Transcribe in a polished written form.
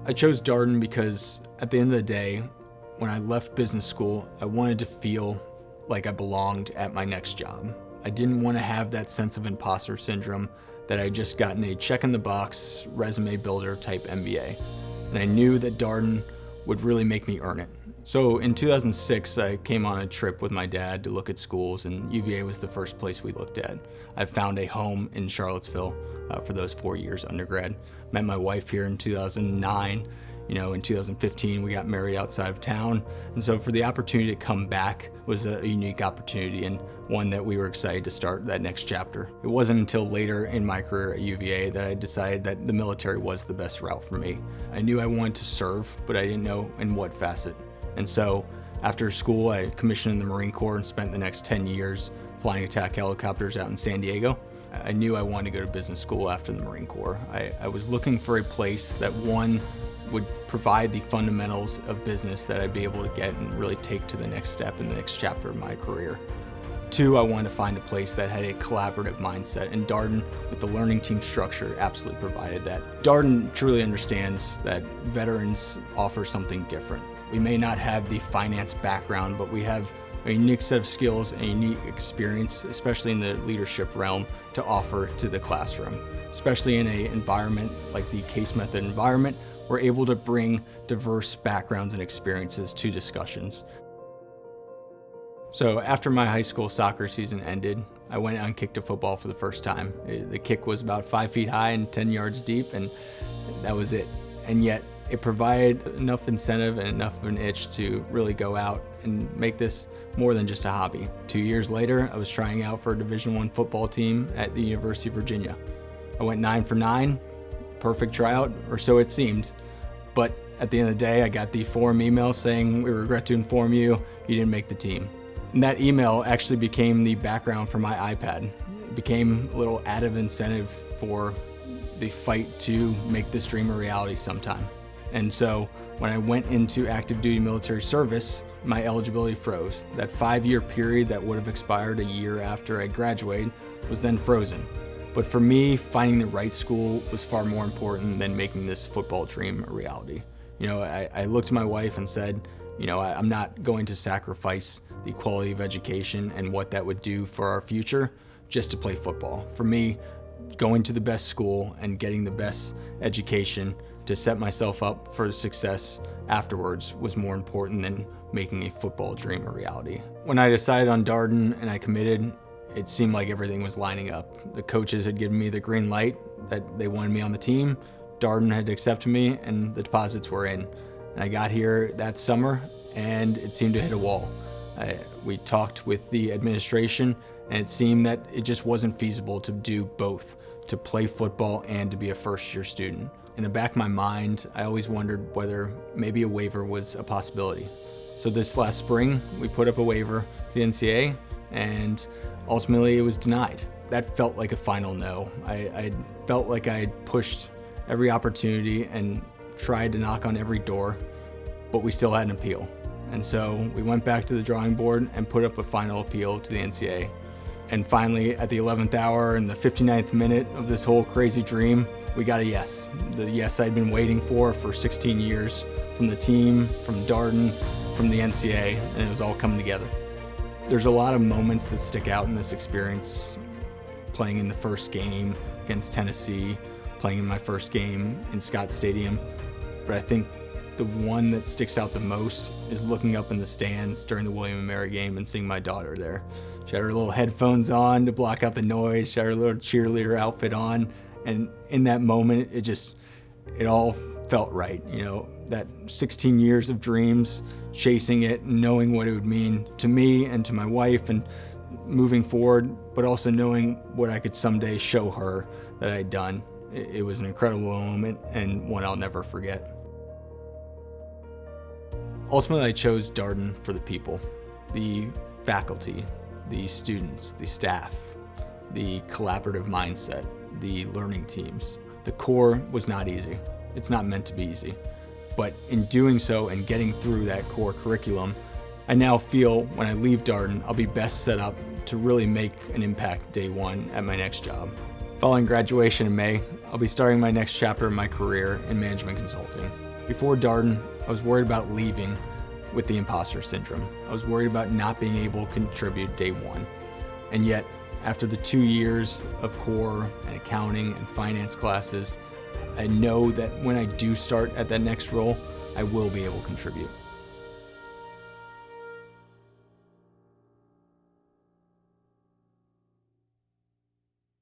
I chose Darden because at the end of the day, when I left business school, I wanted to feel like I belonged at my next job. I didn't want to have that sense of imposter syndrome that I had just gotten a check-in-the-box resume builder type MBA. And I knew that Darden would really make me earn it. So in 2006, I came on a trip with my dad to look at schools, and UVA was the first place we looked at. I found a home in Charlottesville for those 4 years undergrad. Met my wife here in 2009. In 2015, we got married outside of town. And so for the opportunity to come back was a unique opportunity and one that we were excited to start that next chapter. It wasn't until later in my career at UVA that I decided that the military was the best route for me. I knew I wanted to serve, but I didn't know in what facet. And so after school, I commissioned in the Marine Corps and spent the next 10 years flying attack helicopters out in San Diego. I knew I wanted to go to business school after the Marine Corps. I was looking for a place that, one, would provide the fundamentals of business that I'd be able to get and really take to the next step in the next chapter of my career. Two, I wanted to find a place that had a collaborative mindset, and Darden, with the learning team structure, absolutely provided that. Darden truly understands that veterans offer something different. We may not have the finance background, but we have a unique set of skills and a unique experience, especially in the leadership realm, to offer to the classroom. Especially in an environment like the case method environment, we're able to bring diverse backgrounds and experiences to discussions. So after my high school soccer season ended, I went out and kicked a football for the first time. The kick was about 5 feet high and 10 yards deep, and that was it. And yet it provided enough incentive and enough of an itch to really go out and make this more than just a hobby. 2 years later, I was trying out for a Division I football team at the University of Virginia. I went 9 for 9, perfect tryout, or so it seemed. But at the end of the day, I got the forum email saying, "We regret to inform you, you didn't make the team." And that email actually became the background for my iPad. It became a little added incentive for the fight to make this dream a reality sometime. And so when I went into active duty military service, my eligibility froze. That 5-year period that would have expired a year after I graduated was then frozen. But for me, finding the right school was far more important than making this football dream a reality. I looked to my wife and said, I'm not going to sacrifice the quality of education and what that would do for our future just to play football. For me, going to the best school and getting the best education to set myself up for success afterwards was more important than making a football dream a reality. When I decided on Darden and I committed, it seemed like everything was lining up. The coaches had given me the green light that they wanted me on the team. Darden had accepted me and the deposits were in. And I got here that summer and it seemed to hit a wall. We talked with the administration and it seemed that it just wasn't feasible to do both, to play football and to be a first-year student. In the back of my mind, I always wondered whether maybe a waiver was a possibility. So this last spring, we put up a waiver to the NCAA and ultimately it was denied. That felt like a final no. I felt like I had pushed every opportunity and tried to knock on every door, but we still had an appeal. And so we went back to the drawing board and put up a final appeal to the NCAA. And finally, at the 11th hour and the 59th minute of this whole crazy dream, we got a yes. The yes I'd been waiting for 16 years, from the team, from Darden, from the NCAA, and it was all coming together. There's a lot of moments that stick out in this experience. Playing in the first game against Tennessee, playing in my first game in Scott Stadium. But I think the one that sticks out the most is looking up in the stands during the William & Mary game and seeing my daughter there. She had her little headphones on to block out the noise. She had her little cheerleader outfit on. And in that moment, it all felt right. That 16 years of dreams, chasing it, knowing what it would mean to me and to my wife and moving forward, but also knowing what I could someday show her that I'd done. It was an incredible moment and one I'll never forget. Ultimately, I chose Darden for the people, the faculty, the students, the staff, the collaborative mindset, the learning teams. The core was not easy. It's not meant to be easy. But in doing so and getting through that core curriculum, I now feel when I leave Darden, I'll be best set up to really make an impact day one at my next job. Following graduation in May, I'll be starting my next chapter of my career in management consulting. Before Darden, I was worried about leaving with the imposter syndrome. I was worried about not being able to contribute day one. And yet, after the 2 years of core and accounting and finance classes, I know that when I do start at that next role, I will be able to contribute.